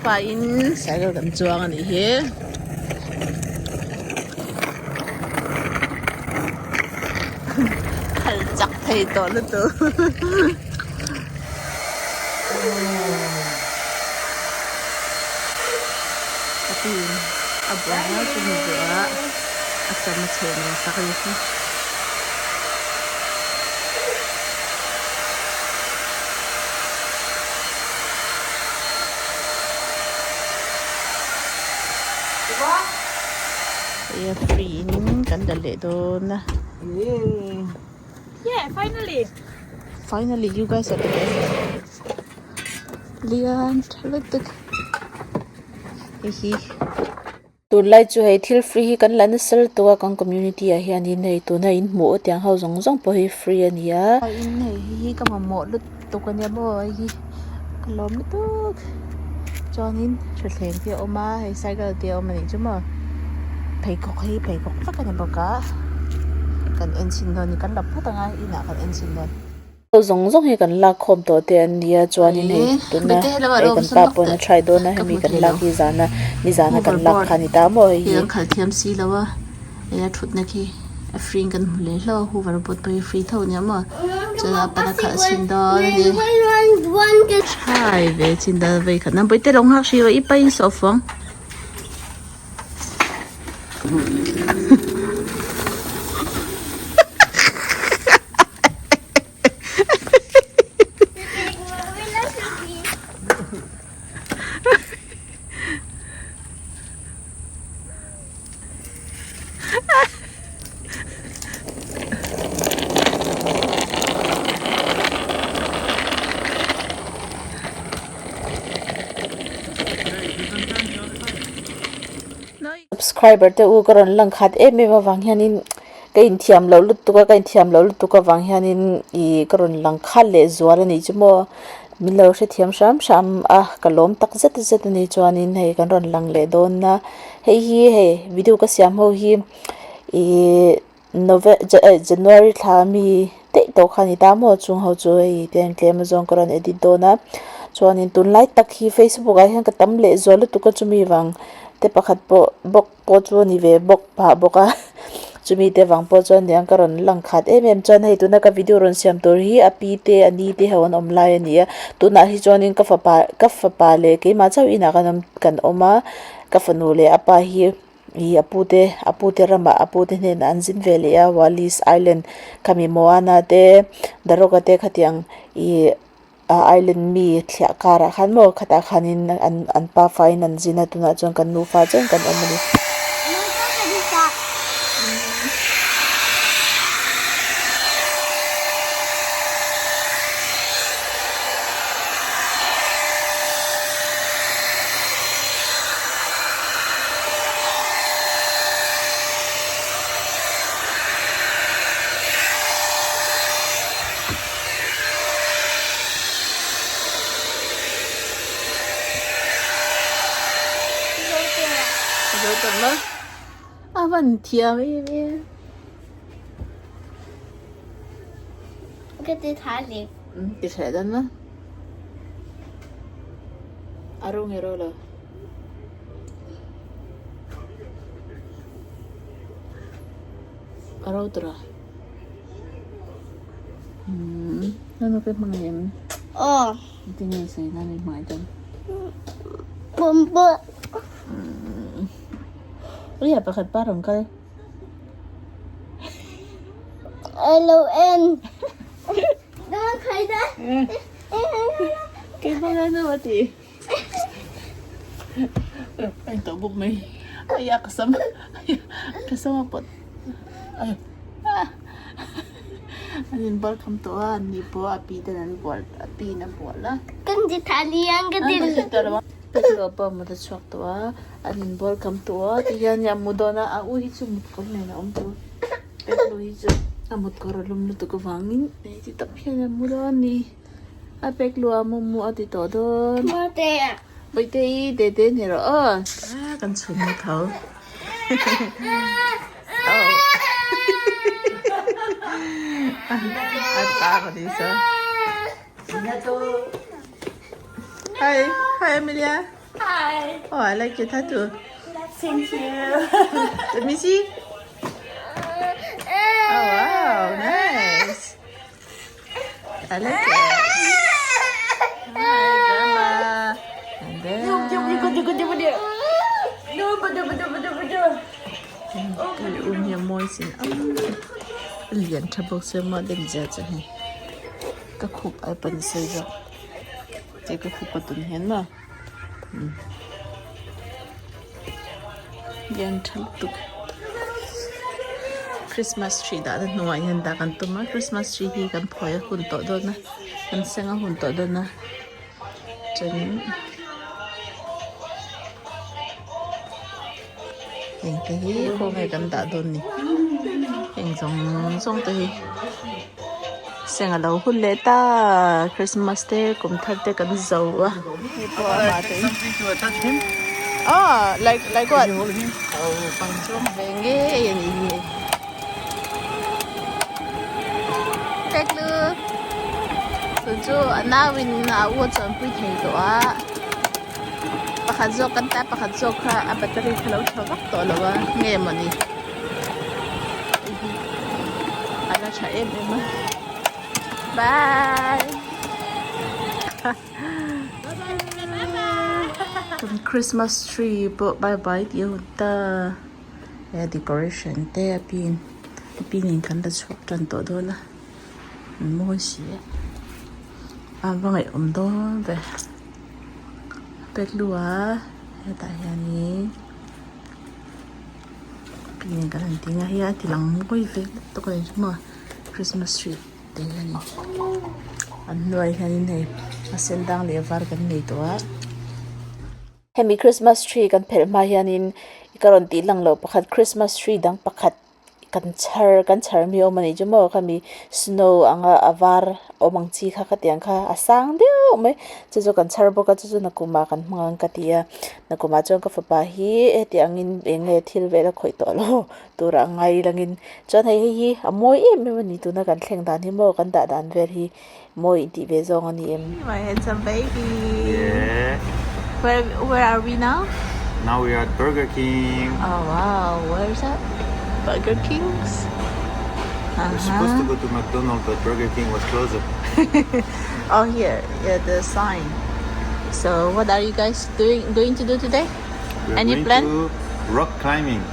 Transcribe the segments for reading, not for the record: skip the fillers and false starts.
pa in cycle kan chuang ani hi khal chak thei to lu tu tapi abang tu juga asam macam ni sakit ni. Yeah, free kan dali doon na. Yeah, finally. Finally, you guys are together. Lian, look. Hihi. Tulai chu hei thil free kan lan sel to kan community a hian in nei tu na in mo tiang ho zong zong po hi free ania. In nei hi ka mo lut to kan ya bo hi. Kalom tu. Jonin thlen ti oma hei cycle ti oma ni chu mo. Phải có phát cái này bảo cả cần engine thôi cần lập phát ngay ina cần engine thôi giống giống hay cần lạc khom tổ tiền đi cho nên này tụi nó cần papo nó try đó nó hay mi cần lạc đi zana đi zana cần lạc khăn đi tao mồi hiện khởi thiam xí lâu á ấy thụt này khi free cần lấy lo hoverboard bay free thôi nhá mà cho là bạn khởi xin đó đi hai về xin đó về khả năng bây giờ long học xí và ít bay số phone subscriber te u karon lang khat em em awang hianin kain thiam lo lut tuka kain thiam lo lut tuka wang hianin I karon lang khal le zuar ani chumo milo she thiam sham a kalom tak zet ani chuanin hei kan ron lang le don na hei video ka siam ho hi January thami te to khani ta mo chung ho chu hei ten tlem zong karon edit dona chuanin tun like tak hi Facebook a hian ka tam le zuar lut tuka chumi wang te pakhat bok po chu ni ve bok pa boka chumi te wang po chuan niang karon lang khat em chuan hei tuna ka video ron siam tor hi api te ani te hawon omlai ania tuna hi chuanin ka fa pa le ke ma chau ina kan oma ka fanu le apa hi apute rama apute ne anjin vele ya Wallis Island kami moana te daroga te khatiang island mi thlia kara khan mo khata khanin an pa fine an zina tuna chon kan nupa chen kan omani vấn thiam em cái thái liệt cái thế đó mà arung hero lo arau tra nó cái mang em tinggal saya nanti macam bumbu lihat pakai parang kali LON jangan kaida cái băng ano mati ay tobog may ay kasama pot ay anin welcome to ni po api dan bol api na bola kan di talian ka din pero pa mo da swak to anin welcome to tiyan ya mudona au hi sumut ko na to pero hi amut ko rolum luto ko wangin ay ti tapya na mudoni apek lu amu ati todo mate Bite de ni ro kan chun mo thau ata ko di sa hi Emilia Hi. Oh, I like your tattoo. Thank you. Let me see. Oh wow, nice. I like it. Hi, Grandma. And then your moisin. Liền trouble so much than that. Cái khúc ai bận xây rồi. Cái khúc bắt tuần hen mà. Yan trouble. Christmas tree đã được nuôi nhân đã kan tuma Christmas tree hi kan phơi hun to do na kan senga hun to do na chân hình cái hi ko ngai kan da do ni hình giống giống tới senga lâu hun le ta Christmas day cũng thật te kan zau à Something to attach him? oh like what Can you hold him? oh bang chung venge yan ni take look so jo anawin na wo chon pui thei to a pakhat zo kan ta pakhat zo kha a battery khalo thawak to lawa nge mani ala cha em bye Christmas tree but bye you ta decoration te pin in kan da chok tan to do la mo si a vangai do ve pek lua ta yani pin kan tinga hi tilang moi ve to ko ma Christmas tree te yani an noi hani nei asen dang le var kan nei to a hemi Christmas tree kan phel ma hianin ikaron ti lang lo pakhat Christmas tree dang pakhat kan char mi o mani jumo kami snow anga avar o mangchi kha katiang kha asang deu me chu kan char boka chu nakuma kan mangang katia nakuma chong ka fapa hi eti angin enge thil vela khoi to lo tura ngai langin chon hi amoi em me mani tu na kan thleng dan hi mo kan da dan ver hi moi ti ve zong ani em my handsome baby Yeah. where are we now? Now we are at Burger King. Oh wow, where's that? Burger King's? We're supposed to go to McDonald's, but Burger King was closed. Oh here, yeah, the sign. So what are you guys going to do today? We're Any going plan? to rock climbing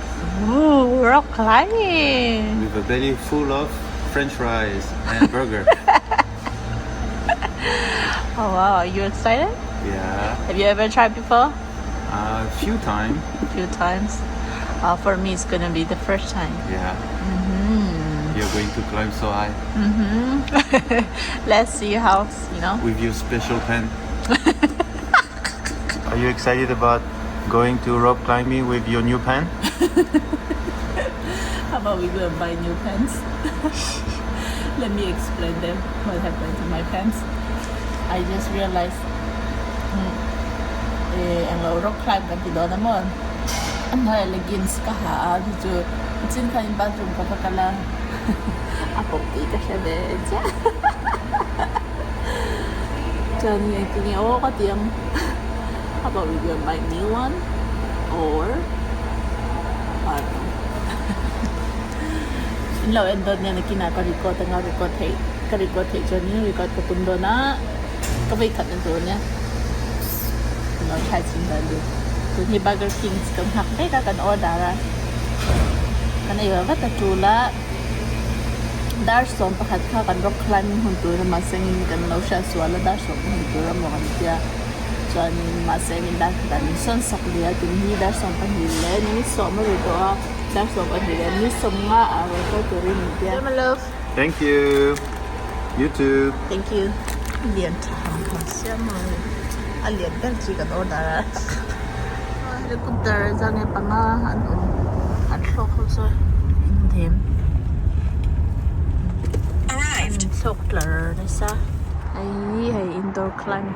Ooh, rock climbing. with a belly full of French fries and burger. Oh wow, are you excited? Yeah, Have you ever tried before? a few times. A few times. For me, it's gonna be the first time. Yeah. You're going to climb so high Let's see how, with your special pen. Are you excited about going to rock climbing with your new pen? How about we go and buy new pens? Let me explain them what happened to my pens. I just realized ang rock climb kan ti do namon. Ano leggings ka ha dito. Itsin ka in bathroom ka pa kala. Apo ti ka siya de. Diyan yung tingin ako ka tiyang. How about we go and buy new one? Or I don't know. Inlaw and doon niya na kinakarikot ang karikot hey dyan niya rikot katundo na kabay kat na doon niya no chai sindan do doon hi Burger King's kang hakbay ka kan order kan ayo ba tatula darson pakat ka kan rock climbing hunto na masangin kan law siya swala darson hunto na mo kan siya so masangin dan kan son sakliya din hi darson panhile ni so mo rito that's what I did. I miss some nga ko to rin dia. My love. Thank you. You too. Thank you. Lian tham siya mo. Alian kan si kan order. Ada kuntar jangan panga anu. Atlok so them. Arrived. Sokler nasa. Ay indoor climb.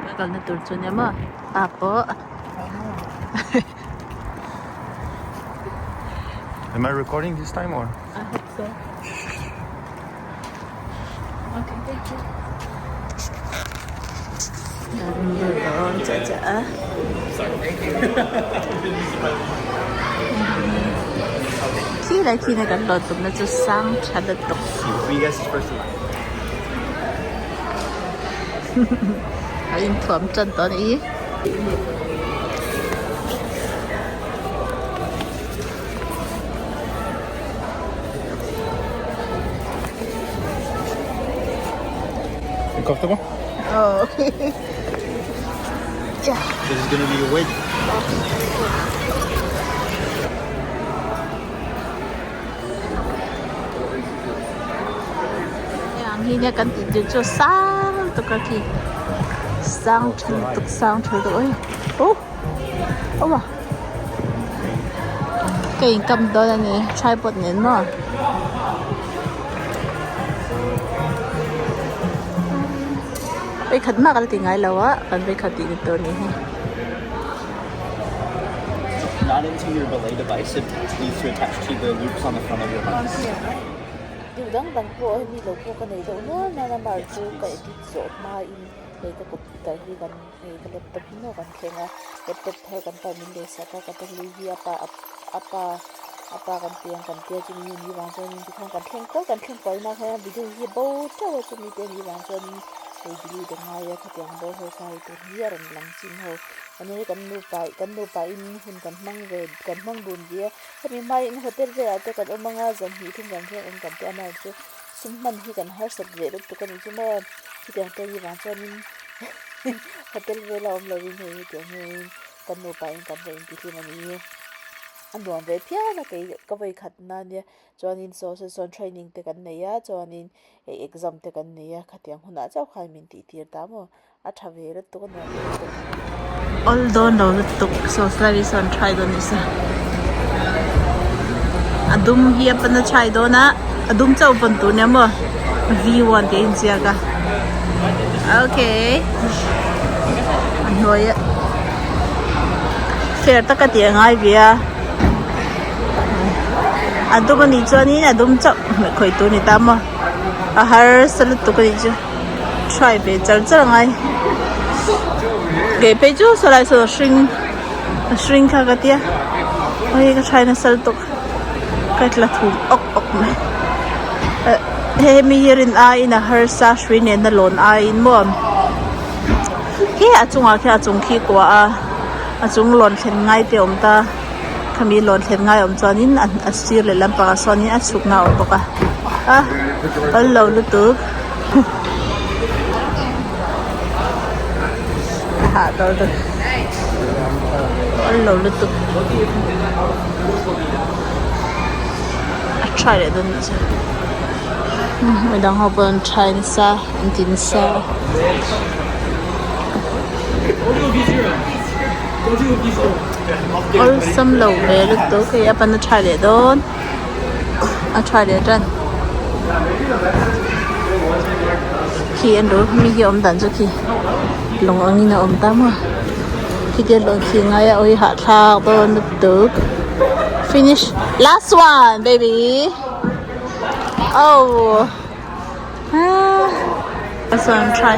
Bakal na turun niya mo. Apo. Am I recording this time or? I hope so. Okay, thank you. Don cha. Khi này cần lột tụm nó cho sang chặt được tục. You guys is first one. Ayun thuam chân to ni. You comfortable? Oh, okay. Yeah. This is gonna be your weight. Yang hinya kan tidur cho sang tu kaki. Sang chân tu ơi. Oh. Oh mà. Cái cầm đó là nè, tripod nè nó. Bây khẩn mà cái tiếng ai lâu á, còn bây khẩn tiếng tôi nè. Not into your belay device. It needs to attach to the loops on the front of your harness. Điều đáng bằng của em đi lâu của cái này đâu nữa, nó bảo chú cái đi chỗ mà in cái computer hi kan cái laptop hi no kan khenga laptop the kan pa min de sa ka ta li hi apa kan tiang kan tia chu ni ni wang chen ti khang kan theng ko na kha video hi bo cha wa chu mi te ni wang chen ei di de nga ya ka tiang bo ho kai tu hi ran lang chin ho ani kan nu pa in hun kan mang bun dia mi mai in hotel ve ate kan omanga zan hi thung kan the kan tia na chu summan hi kan har sat ve tu kan chu ma ki tiang te ni wang chen hotel ve la om lo ni he tiang he kan nu pa in kan ve in ti mani anh đoàn về phía là cái về khát na nè cho nên social training te kan nei ya cho nên exam te kan nei ya khatiang huna chau khai min ti tir ta mo a thave ra to na although no to social try don isa adum hi apana chai do na adum chau pan tu ne mo v1 te in sia ka okay anoi fair ta ka ti ngai bia adum ni chani adum chap khoi tu ni tama a har sal tu ko ji try be chal ngai ge pe ju so lai so shrink ka tia oi ka try na sal tu ka tla thu ok me he mi yerin a in a har sa shrin ne na lon a in mo he a chung khi kwa a chung lon thlen ngai te om ta kami lon thlen ngai om chuanin a sir le lam pa sonin a chuk na om boka allo lu tu ha do allo lu tu a try le don cha mình đang học bên China sa tin sa all some low về lúc tối cái apa nó try để đón try để chân khi anh đối mình hiểu ông đàn cho khi lòng anh như nào ông ta mà khi tiền lòng khi ngay ôi hạ thao đón lúc tối finish last one baby oh last one try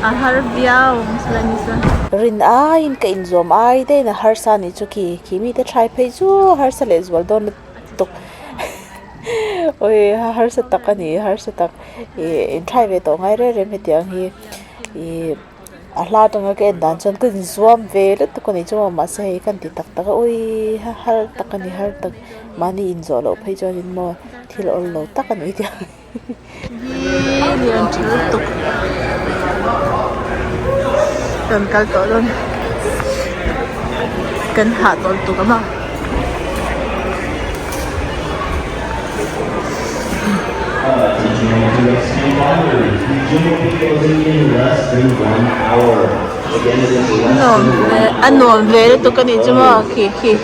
har biao muslanisa rin in ka in zom ai te na har sa ni chu ki mi te try phei chu har sa le zwal don tok oi har sa tak in try ve to ngai re me tiang hi ahla tanga ke dan chan ka zom ve le to ko ni chu ma se kan ti tak tak oi har tak ani har tak mani in zo lo phei cho in mo thil ol lo tak ani ti lian chu tok cần cao tổ luôn cần hạ tổ tụ các bạn anh nôn về tụ cái này chứ mà khi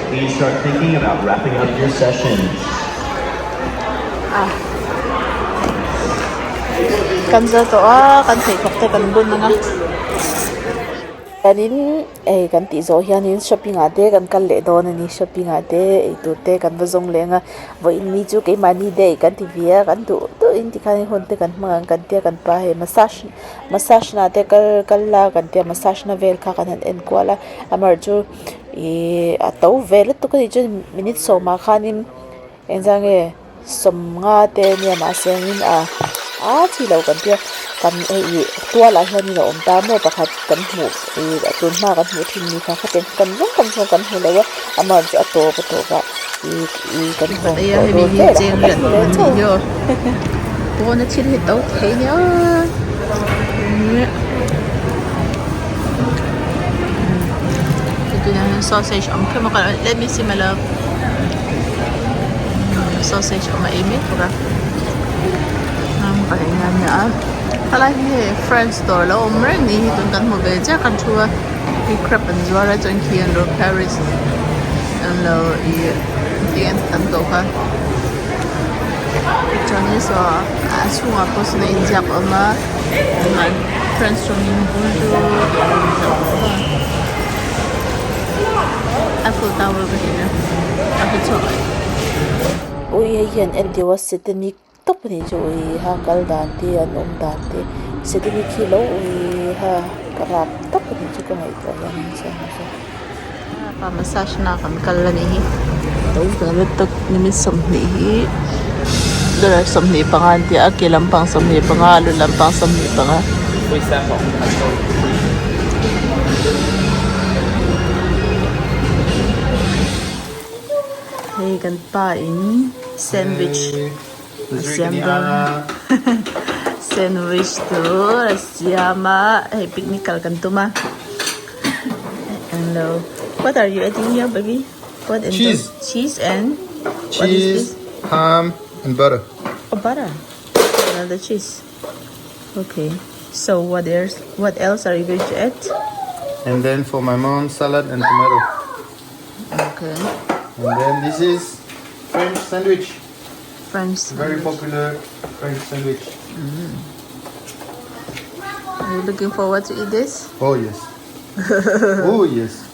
cần giờ tổ cần phải học tới cần buôn nữa kanin kan ti zo hianin shopping ate kan le don ani shopping ate tu te kan bazong lenga vo in mi chu ke mani de kan ti via kan tu in ti kan hon te kan mang kan te kan pa he massage na te kal la kan te massage na vel kha kan en kwala amar chu a to vel tu ka chu minute so ma khanin enjang e som nga te ni ma sengin a chi lo kan te kan tua la hian ni om ta mo pakhat kan mu tun ma kan mu thin ni kha khaten kan zong kan hu lewa amar chu ato pa to ka kan ho ya he mi cheng lian ni yo bo na chil he to thei nya itu na sausage om kemo ka let me see my love sausage om ai mi to ka pa nya nya ala hi French store lo om reng ni tun kan mo ve cha kan thua hi crap and zwara chon khian ro Paris and lo tian tan do ka Johnny so chunga pos na injak ama man French from Bundu Apple Tower ba hina Apple Tower ui hian en diwa setani top ni chu ha kal dan ti an om dan ti setani khi lo ui ha karap top ni chu ka mai to yan sa pa massage na kan kala ni to ga tak nimin som ni dara som ni pangan ti akilam pang som ni panga lu lampang som ni panga Wait, that one. hey kan pa in sandwich sandwich to asiama hey picnic kan tuma hello what are you eating here baby what and Cheese. cheese and what is Cheese, ham, and butter. oh butter another cheese okay so what else are you going to add And then for my mom, salad and tomato. okay And then this is French sandwich. French Very popular French sandwich. are you looking forward to eat this Oh yes. Oh yes.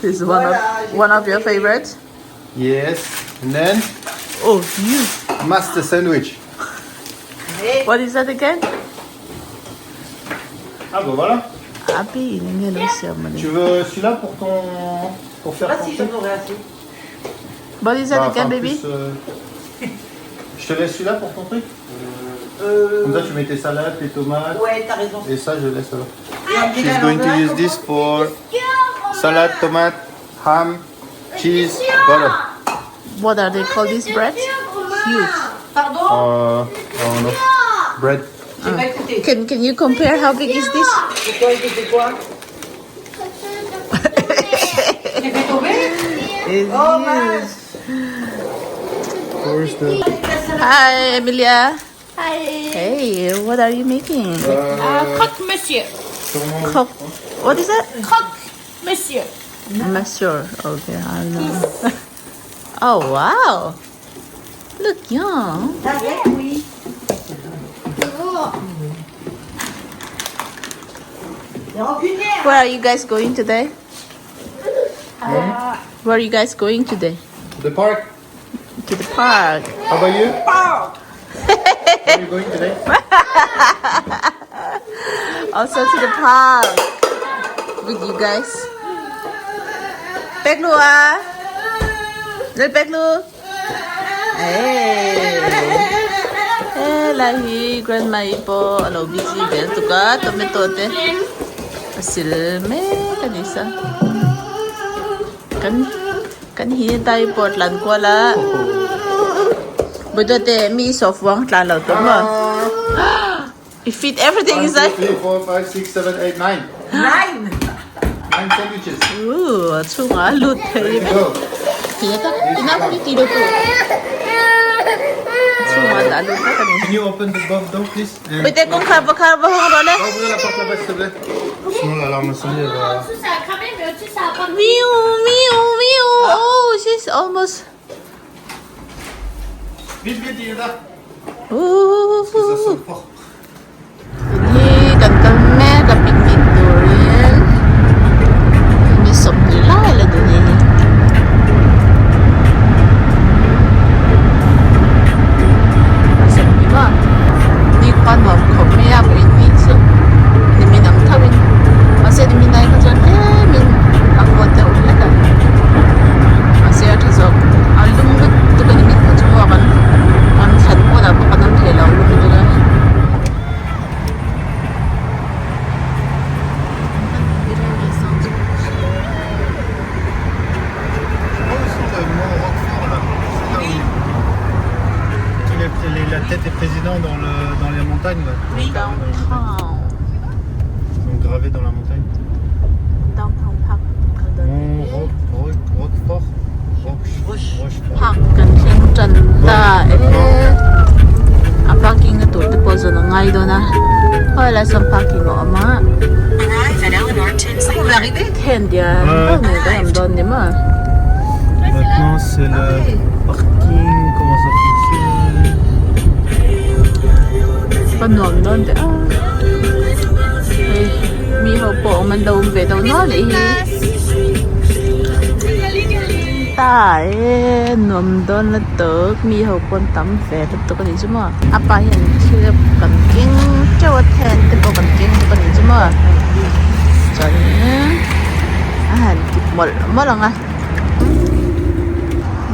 this is one of your favorites Yes. And then oh you master sandwich. what is that again Ah bah voilà. Abi ini lo siapa ni Tu veux celui-là pour faire porter? what is that Bah, again enfin, baby plus, je te laisse celui-là pour ton truc. Comme ça tu mets tes salades, tes tomates. Ouais, t'as raison. Et ça je laisse alors. She's going to use this for salad, tomato, ham, cheese, butter. what are they called this bread huge Pardon? I don't know. Bread. J'ai pas écouté. can you compare how big is this C'est quoi, c'était quoi? J'ai fait tomber? Oh mince! Where's the? hi Emilia Hi. hey what are you making Croque monsieur. Cook. What is that Croque monsieur. I'm not sure okay I don't know oh wow look young Oui. where are you guys going today where are you guys going today The park. to the park How about you? Where are you going today? also to the park with you guys. Peklu ah. Lên Peklu. Hey. Hey lahi grandma ipo alo busy bel tuka tomato te. Asil me kanisa. Kan hi tay Portland ko la. But te mi soft wang tlan lo to mo. You fit everything 1, inside. 2, 3, 4, 5, 6, 7, 8, 9. 9! 9 sandwiches. Ooh, chunga lut There you thei. go. Kita kinapa ni tiro tu. Chunga da lut ka ni. Can you open the door, please? And Bete kong karba hong ro le. ouvrez la porte là-bas, s'il te plaît. Sinon l'alarme sonnerie va. Meow meow meow. Oh, she's almost. Vite, vite, il est là. Ooh. Ça sonne fort. Ini kan kami ka picnic tu. downtown Ils sont gravés dans la montagne. downtown park Roquefort. Rochefort. พักกันเชียงจันตาparking na to deposit na ngay doon na wala sa parking mo ama hindi yan doon di mo Maintenant, c'est le parking. Comment ça fonctionne? panuang doon mi ho po man daw be daw no tại nôm đón là tớ mi hậu quan tâm về tập tớ cái gì chứ mà apa hiện chưa cần kinh cho thèn tập cần kinh cái gì chứ mà cho nên hẳn kịp một lần à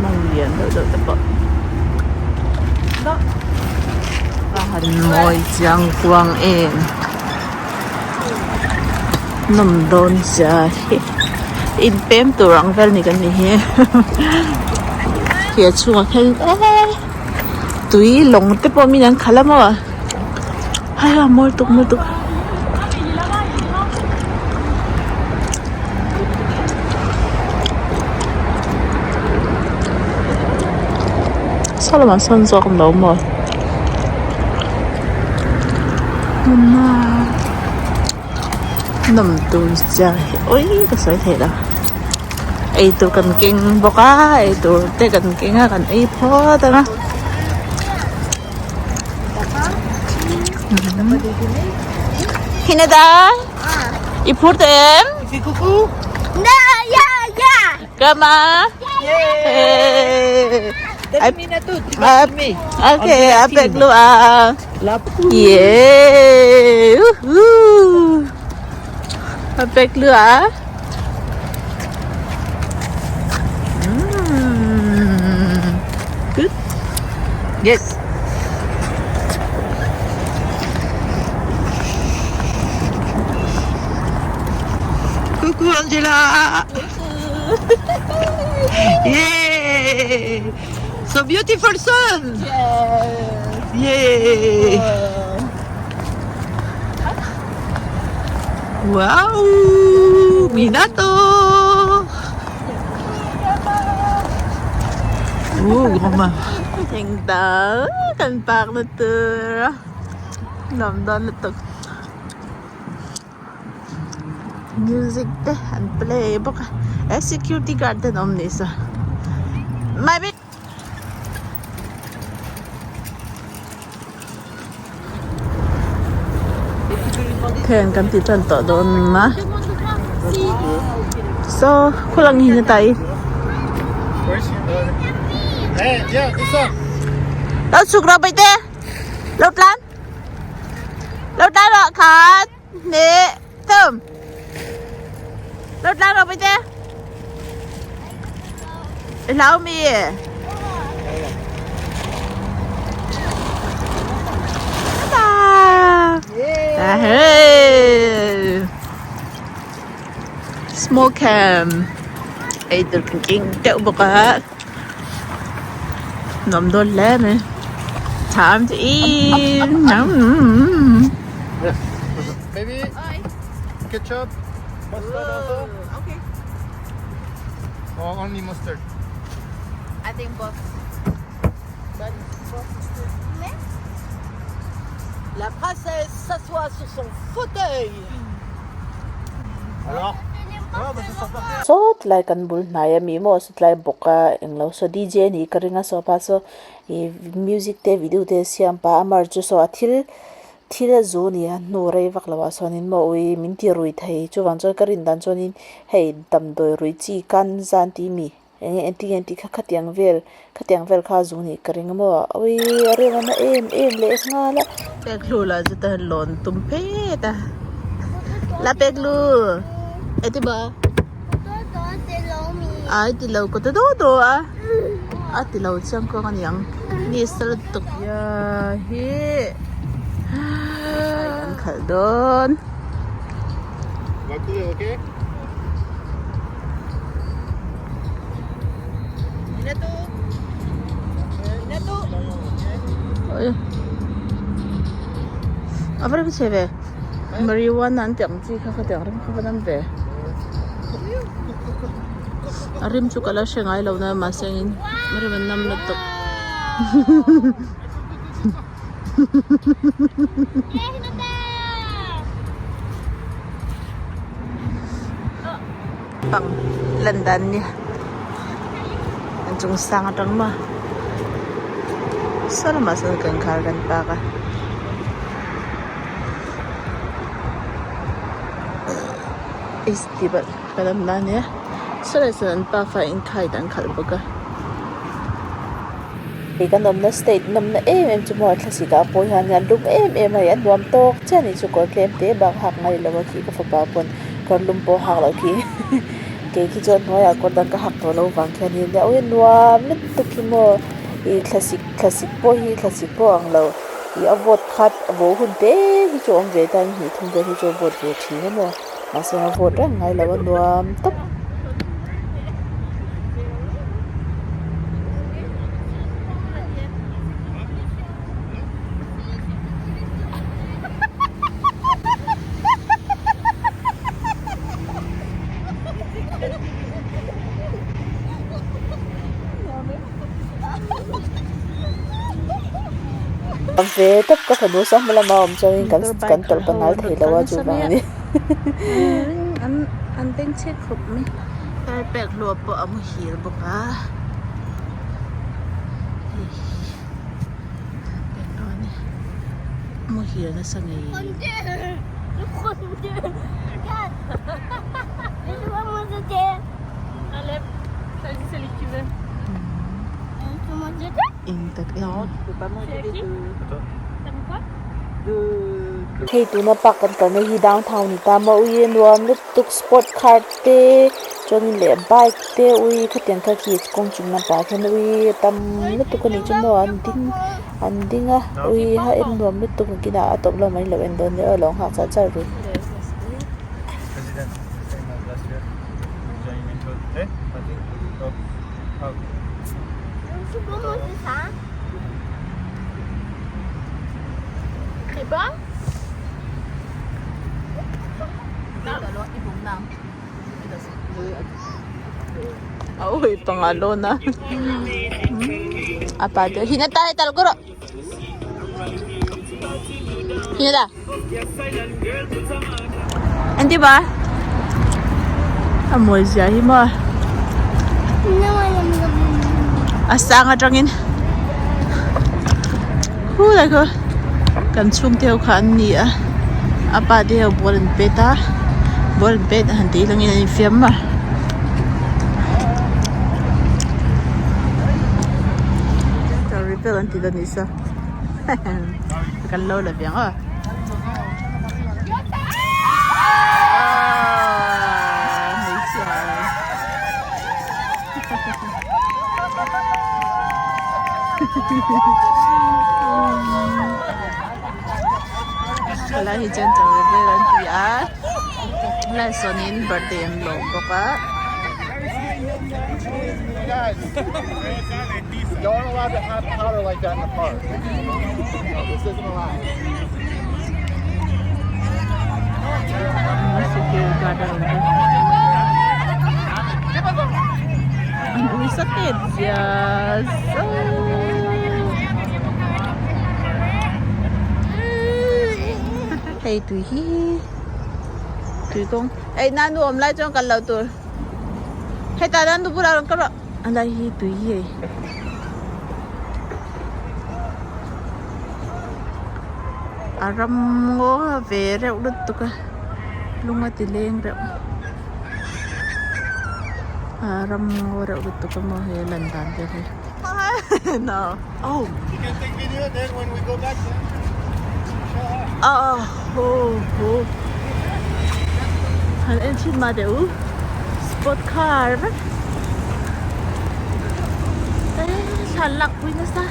mong liền được tập đó và hẳn môi giang quang em nôm đón ra in pem tu rang vel ni kan ni he kia chua khen tui long te po mi nan khala mo ha mol tuk Salaman son zo kom lo mo mama nằm tu chơi ôi cái sợi thế đó ai tu cần kinh bọc á ai tu tê cần kinh á cần ai phô tao á Hinada i phút em Kama okay apek lu ah yeah apek lu ah good yes coucou Angela yeah so beautiful sun yeah wow minato mama thành tớ cần bạc là từ nằm đó là từ music đấy anh play bốc security guard tên ông này sao mai biết khen kan ti chan to don ma so kulang hin tay Hey, yeah, this one. Lót sụt ra bây tê lót lan rồi khát nè thơm lót lan rồi bây tê lâu mi small cam ai được kinh đậu bọc á nằm đôi lẽ này time to eat Yes. Maybe ketchup, mustard also? okay Or only mustard? I think both la princesse s'assoit sur son fauteuil Alors? Ah, bah c'est sympa. so tlai kan bul naya mi mo so tlai boka englo so DJ ni karinga so pa so e music te video te siam pa amar chu so athil zo ni a no rei vak lawa sonin mo ui min ti rui thei chu wang chon karin dan chonin hei dam doi rui chi kan zan ti mi enti khatiang vel kha zu ni karinga mo ui are na em le nga la pek lu la ju ta lon tum pe ta la pek lu eti ba ai ti lo ko ta do a ti lo chang ko kan yang ni sal tuk ya hi an khal don Va courir, ok? ôi Apa rin siya be? Marijuana ang tiyang si kakatiyang rin ka ba nang be? Arim su kala siya nga ilaw na masangin. Mariman nam na to. Pang landan niya. Anjung sangat ang ma. Sana masal kang kargan pa ka. Istibal kalam na niya. Sana saan pa fain kahit ang kalbaga. Ikan nom na state nom na chumo at lasika po yan yan lum ay duam tok chan isu kor klem te bang hak ngai lawa ki ka fapapon kor lum po hak law ki ke ki jon hoya kor dan ka hak to lo bang khan ni da oi nuam lit tu ki mo I classic po ang law I avot khat avo hun te hi chom ve tan hi thung ve hi cho bot ve thi mo ma se avot ra ngai lawa nuam tok ve tap ka phanu sa mala ma om chawin kan tol panal thei lawa chu ba ni an teng che khup mi kai pek lo po amu hir bo ka amu hir na sangai Intak no. thei tu na pak kan ni hi downtown ni ta ma ui nuam lut tuk sport car te chon le bike te ui khateng kha ki kong chung na pa khan ui tam lut tu ni chumo an dinga ui ha em nuam lut tu ki na atop lo mai lo en don le long ha cha cha ru President, same as last year. Joining into eh? How? Uy, pangalo na. Apa dia? Hinata tal guru. Hinata. Anti ba? Amoy siya himo. Asa nga trangin. Hula ko. Kan chung teo khan ni a. Apa dia bolen peta. Bolen pet hanti lang ina film ma. Anti dan isa. Kan lo la bien ah. Wala hi dyan to rebel anti ah. Wala sonin birthday ang logo ka. You aren't allowed to have powder like that in the park. This isn't allowed. Ang uwi sakit. Yes. Hey, tui hi. Tui kong. Hey, nanu om lai chong kan lau tu. Hey, ta nanu pura rong karo. Andai hi tui hi. Aram ngo ve reu lut tu ka. Lunga tileng reu. Aram ngo reu lut tu ka mo he landan ve he. No. Oh. You can take video then when we go back there. Oh. Oh. Han en chin ma deu. Sport car. Salak pun na sa.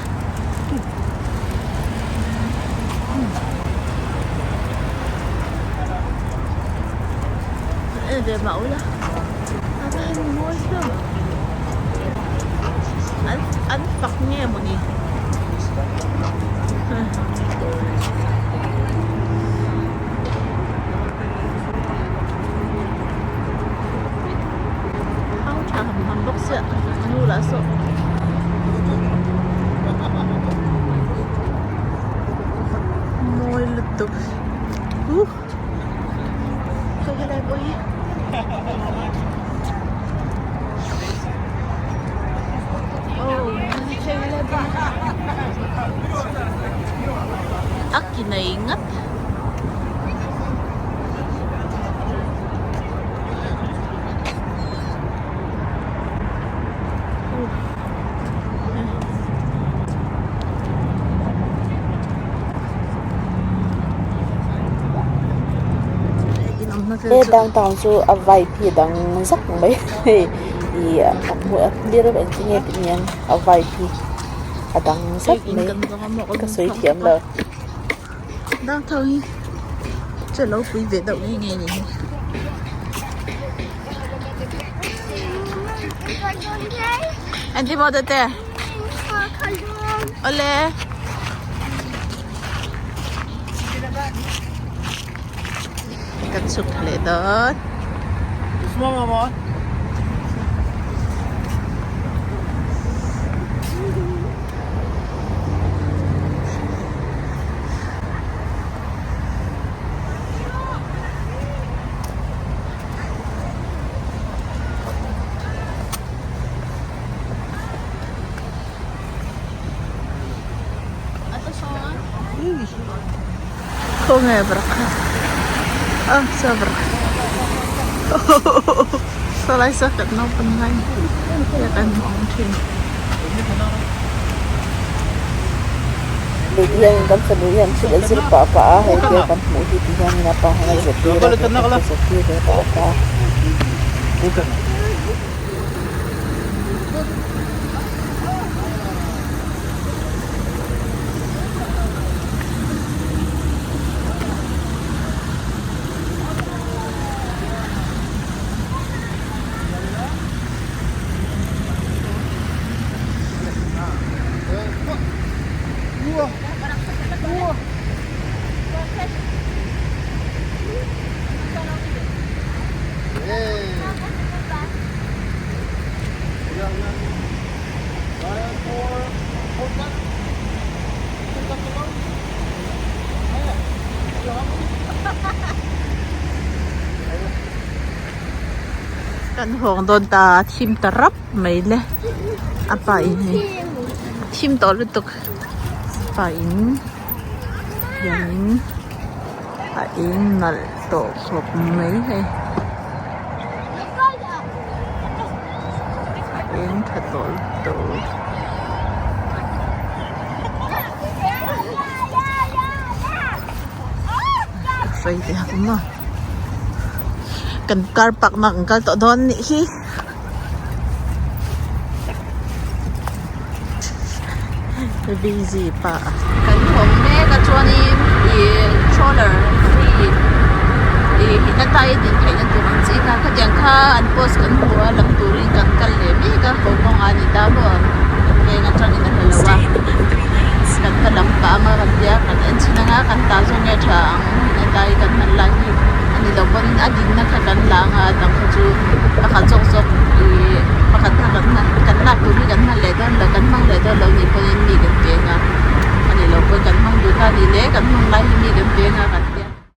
Dia mau lah. Apa yang mau itu? An paknya mo ni. lutuk. Kaya lang boy. Oh, kaya lang boy. Aki na ingat. downtown so a vibe hi dang zak mai i mu biro en tinge tinyan a vibe hi adang zak mai ka soi thiam la Đang thôi chờ lâu quý về đậu nghe nghe nhỉ. Anh đi vào đây tè. Ole. Cắt sụp lệ đó. Small mama. Không hề bật. Sao bật? Sao lại sao cận nó bên ngay? Ya kan mong thuyền. Bigyan kan sa duyan sila sila pa hay kaya kan mo hitihan na pa hay sa tira sa tira pa. Kan hong don ta tim tarap mai le. Apa ini? Tim to lutuk. Apa ini? Yang ini nal to sop mai hai. Yang thatol to. Phải thì cũng mà. Kan car park na kan to don ni hi. Busy pa. Kan hong me ka chuani i shoulder i hinatai din kay na tulang sika ka diyan ka an post kan huwa lang turing kan kalemi ka hong ani damo. Kaya nga chuani na dalawa. Kan palampa nga kan diya kan ensin nga kan taso nga chang hinatai kan manlagi. Nilabon aging nakakanlang at ang kaso nakasok-sok pakatakan na kanla tuli kan na ledon lagan mang ledon law ni po ni gan nga kanilabon kan mang duta nile kan mang lahi ni gan nga kan